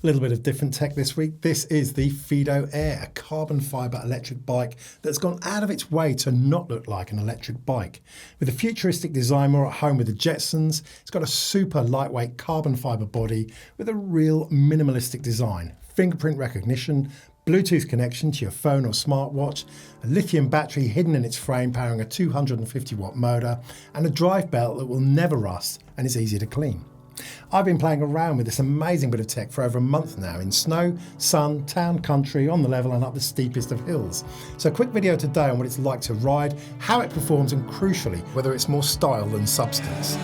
A little bit of different tech this week. This is the Fiido Air, a carbon fibre electric bike that's gone out of its way to not look like an electric bike. With a futuristic design more at home with the Jetsons, it's got a super lightweight carbon fibre body with a real minimalistic design. Fingerprint recognition, Bluetooth connection to your phone or smartwatch, a lithium battery hidden in its frame powering a 250 watt motor, and a drive belt that will never rust and is easy to clean. I've been playing around with this amazing bit of tech for over a month now in snow, sun, town, country, on the level and up the steepest of hills. So a quick video today on what it's like to ride, how it performs and crucially, whether it's more style than substance.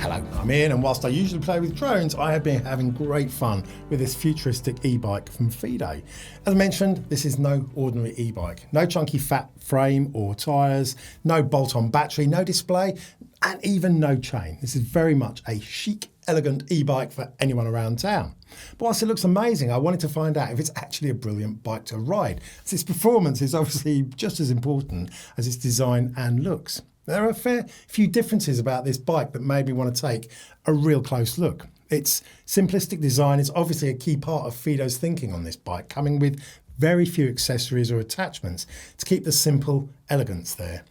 Hello, I'm Ian, and whilst I usually play with drones, I have been having great fun with this futuristic e-bike from Fiido. As mentioned, this is no ordinary e-bike. No chunky fat frame or tyres, no bolt-on battery, no display, and even no chain. This is very much a chic, elegant e-bike for anyone around town. But whilst it looks amazing, I wanted to find out if it's actually a brilliant bike to ride, as its performance is obviously just as important as its design and looks. There are a fair few differences about this bike that made me want to take a real close look. Its simplistic design is obviously a key part of Fiido's thinking on this bike, coming with very few accessories or attachments to keep the simple elegance there.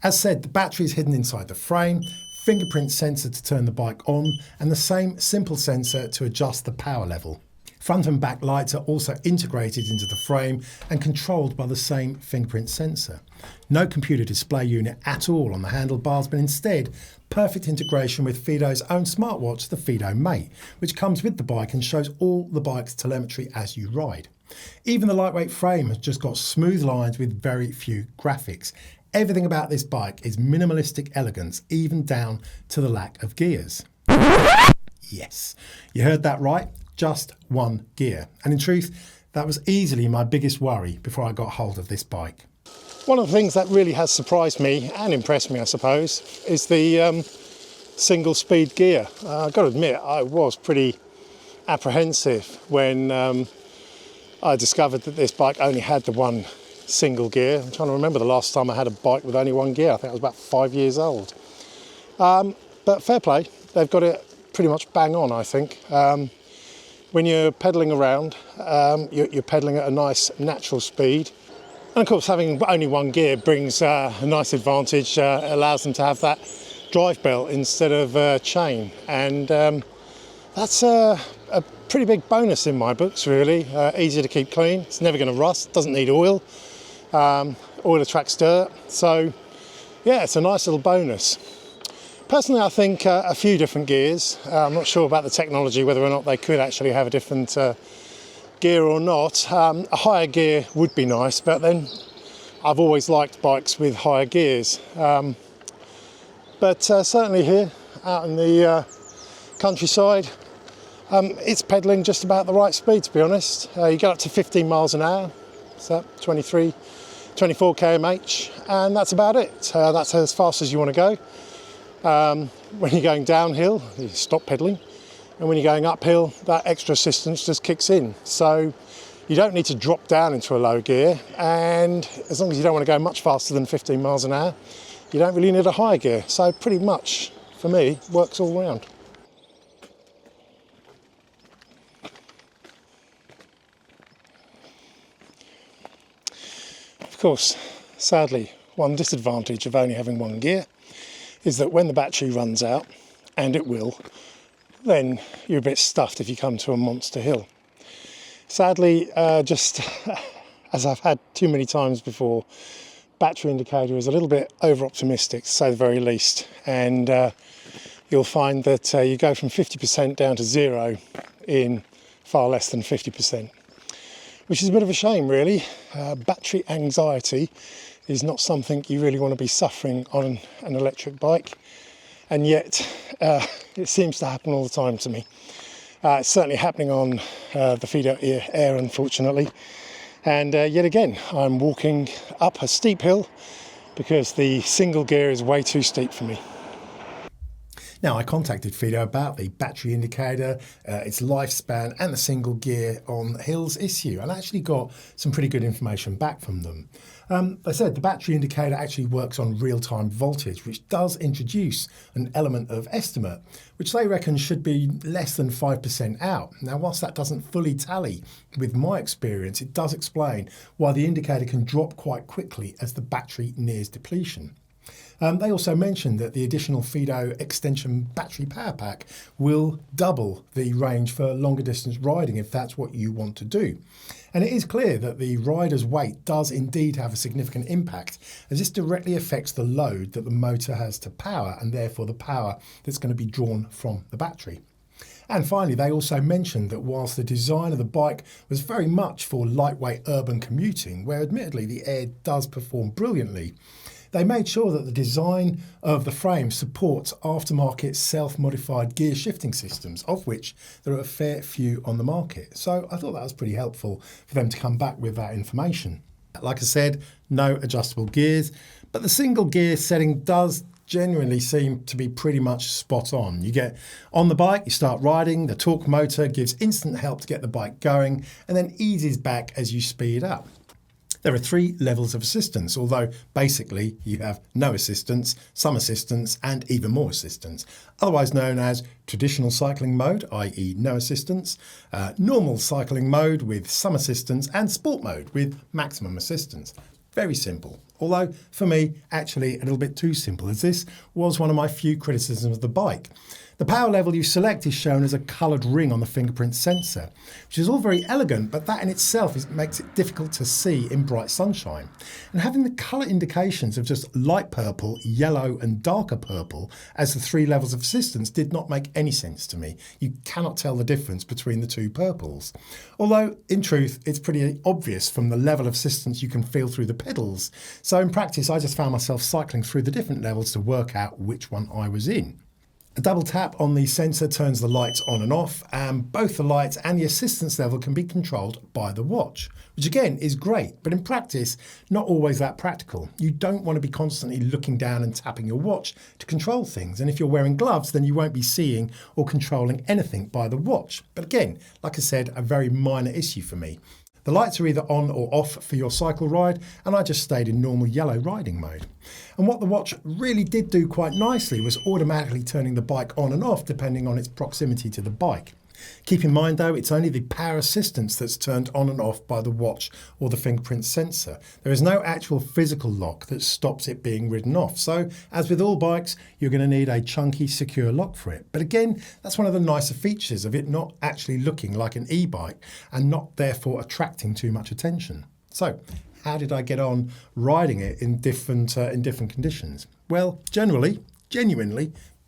As said, the battery is hidden inside the frame, fingerprint sensor to turn the bike on, and the same simple sensor to adjust the power level. Front and back lights are also integrated into the frame and controlled by the same fingerprint sensor. No computer display unit at all on the handlebars, but instead perfect integration with Fiido's own smartwatch, the Fiido Mate, which comes with the bike and shows all the bike's telemetry as you ride. Even the lightweight frame has just got smooth lines with very few graphics. Everything about this bike is minimalistic elegance, even down to the lack of gears. Yes, you heard that right. Just one gear. And in truth, that was easily my biggest worry before I got hold of this bike. One of the things that really has surprised me and impressed me, I suppose, is the single speed gear. I've got to admit, I was pretty apprehensive when I discovered that this bike only had the one single gear. I'm trying to remember the last time I had a bike with only one gear. I think I was about 5 years old. But fair play, they've got it pretty much bang on, I think. When you're pedalling around, you're pedalling at a nice natural speed. And of course, having only one gear brings a nice advantage. It allows them to have that drive belt instead of chain. And that's a pretty big bonus in my books, really. Easy to keep clean. It's never going to rust. Doesn't need oil. Oil attracts dirt. So, yeah, it's a nice little bonus. Personally, I think a few different gears. I'm not sure about the technology, whether or not they could actually have a different gear or not. A higher gear would be nice, but then I've always liked bikes with higher gears. But certainly here, out in the countryside, it's pedalling just about the right speed, to be honest. You get up to 15 miles an hour, so 24 km/h, and that's about it. That's as fast as you want to go. When you're going downhill, you stop pedalling, and when you're going uphill, that extra assistance just kicks in. So you don't need to drop down into a low gear, and as long as you don't want to go much faster than 15 miles an hour, you don't really need a high gear. So pretty much, for me, works all round. Of course, sadly, one disadvantage of only having one gear is that when the battery runs out, and it will, then you're a bit stuffed if you come to a monster hill. Sadly, just as I've had too many times before, battery indicator is a little bit over-optimistic, to say the very least, and you'll find that you go from 50% down to 0 in far less than 50%, which is a bit of a shame, really. Battery anxiety is not something you really want to be suffering on an electric bike, and yet it seems to happen all the time to me. It's certainly happening on the Fiido Air, unfortunately, and yet again I'm walking up a steep hill because the single gear is way too steep for me. Now, I contacted Fiido about the battery indicator, its lifespan and the single gear on hills issue, and I actually got some pretty good information back from them. They said the battery indicator actually works on real-time voltage, which does introduce an element of estimate, which they reckon should be less than 5% out. Now, whilst that doesn't fully tally with my experience, it does explain why the indicator can drop quite quickly as the battery nears depletion. They also mentioned that the additional Fiido extension battery power pack will double the range for longer distance riding if that's what you want to do. And it is clear that the rider's weight does indeed have a significant impact, as this directly affects the load that the motor has to power and therefore the power that's going to be drawn from the battery. And finally, they also mentioned that whilst the design of the bike was very much for lightweight urban commuting, where admittedly the Air does perform brilliantly, they made sure that the design of the frame supports aftermarket self-modified gear shifting systems, of which there are a fair few on the market. So I thought that was pretty helpful for them to come back with that information. Like I said, no adjustable gears, but the single gear setting does genuinely seem to be pretty much spot on. You get on the bike, you start riding, the torque motor gives instant help to get the bike going and then eases back as you speed up. There are 3 levels of assistance, although basically you have no assistance, some assistance and even more assistance, otherwise known as traditional cycling mode, i.e. no assistance, normal cycling mode with some assistance and sport mode with maximum assistance. Very simple, although for me actually a little bit too simple, as this was one of my few criticisms of the bike. The power level you select is shown as a coloured ring on the fingerprint sensor, which is all very elegant, but that in itself makes it difficult to see in bright sunshine. And having the colour indications of just light purple, yellow and darker purple as the 3 levels of assistance did not make any sense to me. You cannot tell the difference between the 2 purples. Although, in truth, it's pretty obvious from the level of assistance you can feel through the pedals. So in practice, I just found myself cycling through the different levels to work out which one I was in. A double tap on the sensor turns the lights on and off, and both the lights and the assistance level can be controlled by the watch, which again is great, but in practice, not always that practical. You don't want to be constantly looking down and tapping your watch to control things, and if you're wearing gloves, then you won't be seeing or controlling anything by the watch. But again, like I said, a very minor issue for me. The lights are either on or off for your cycle ride, and I just stayed in normal yellow riding mode. And what the watch really did do quite nicely was automatically turning the bike on and off depending on its proximity to the bike. Keep in mind though, it's only the power assistance that's turned on and off by the watch or the fingerprint sensor. There is no actual physical lock that stops it being ridden off. So as with all bikes, you're going to need a chunky, secure lock for it. But again, that's one of the nicer features of it not actually looking like an e-bike and not therefore attracting too much attention. So how did I get on riding it in different conditions? Well, genuinely,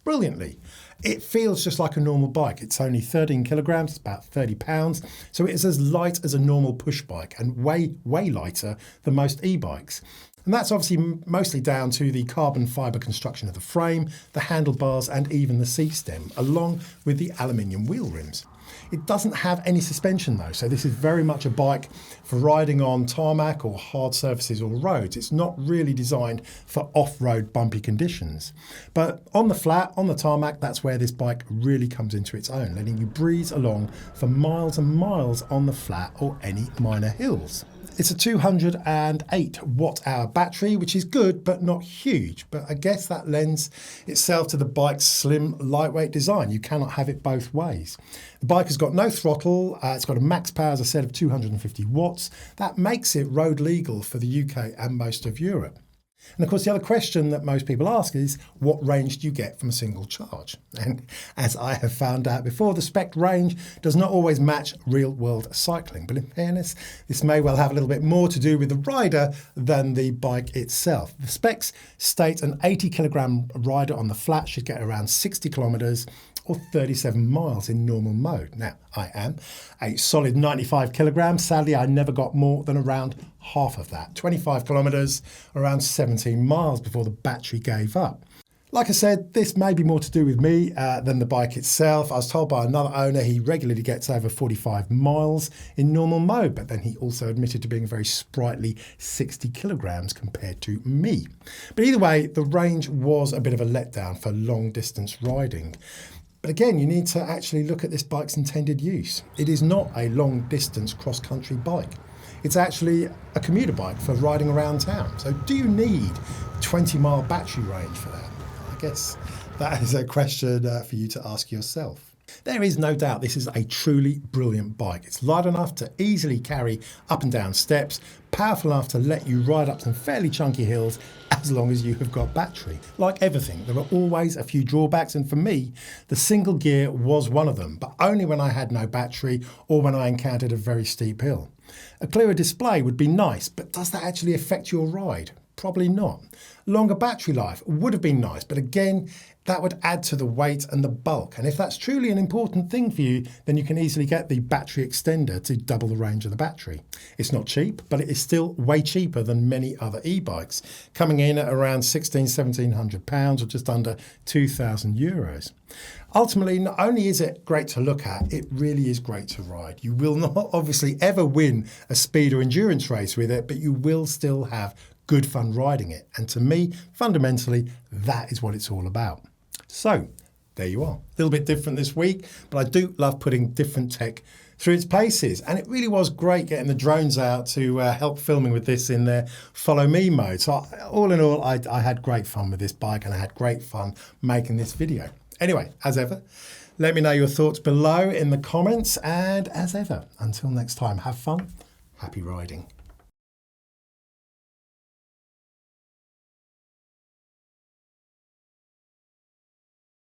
brilliantly. It feels just like a normal bike. It's only 13 kilograms, it's about 30 pounds. So it is as light as a normal push bike and way lighter than most e-bikes. And that's obviously mostly down to the carbon fibre construction of the frame, the handlebars and even the seat stem, along with the aluminium wheel rims. It doesn't have any suspension though, so this is very much a bike for riding on tarmac or hard surfaces or roads. It's not really designed for off-road bumpy conditions. But on the flat, on the tarmac, that's where this bike really comes into its own, letting you breeze along for miles and miles on the flat or any minor hills. It's a 208 watt-hour battery, which is good, but not huge. But I guess that lends itself to the bike's slim, lightweight design. You cannot have it both ways. The bike has got no throttle. It's got a max power, as I said, of 250 watts. That makes it road legal for the UK and most of Europe. And of course, the other question that most people ask is, what range do you get from a single charge? And as I have found out before, the spec range does not always match real-world cycling. But in fairness, this may well have a little bit more to do with the rider than the bike itself. The specs state an 80 kilogram rider on the flat should get around 60 kilometers or 37 miles in normal mode. Now, I am a solid 95 kilograms. Sadly, I never got more than around half of that. 25 kilometers, around 17 miles before the battery gave up. Like I said, this may be more to do with me than the bike itself. I was told by another owner he regularly gets over 45 miles in normal mode, but then he also admitted to being a very sprightly 60 kilograms compared to me. But either way, the range was a bit of a letdown for long distance riding. But again, you need to actually look at this bike's intended use. It is not a long distance cross-country bike. It's actually a commuter bike for riding around town. So do you need 20-mile battery range for that? I guess that is a question for you to ask yourself. There is no doubt this is a truly brilliant bike. It's light enough to easily carry up and down steps, powerful enough to let you ride up some fairly chunky hills as long as you have got battery. Like everything, there are always a few drawbacks, and for me, the single gear was one of them, but only when I had no battery or when I encountered a very steep hill. A clearer display would be nice, but does that actually affect your ride? Probably not. Longer battery life would have been nice, but again, that would add to the weight and the bulk. And if that's truly an important thing for you, then you can easily get the battery extender to double the range of the battery. It's not cheap, but it is still way cheaper than many other e-bikes, coming in at around £1,700 or just under €2,000. Ultimately, not only is it great to look at, it really is great to ride. You will not obviously ever win a speed or endurance race with it, but you will still have good fun riding it. And to me, fundamentally, that is what it's all about. So there you are. A little bit different this week, but I do love putting different tech through its paces. And it really was great getting the drones out to help filming with this in their follow me mode. So all in all, I had great fun with this bike and I had great fun making this video. Anyway, as ever, let me know your thoughts below in the comments. And as ever, until next time, have fun, happy riding.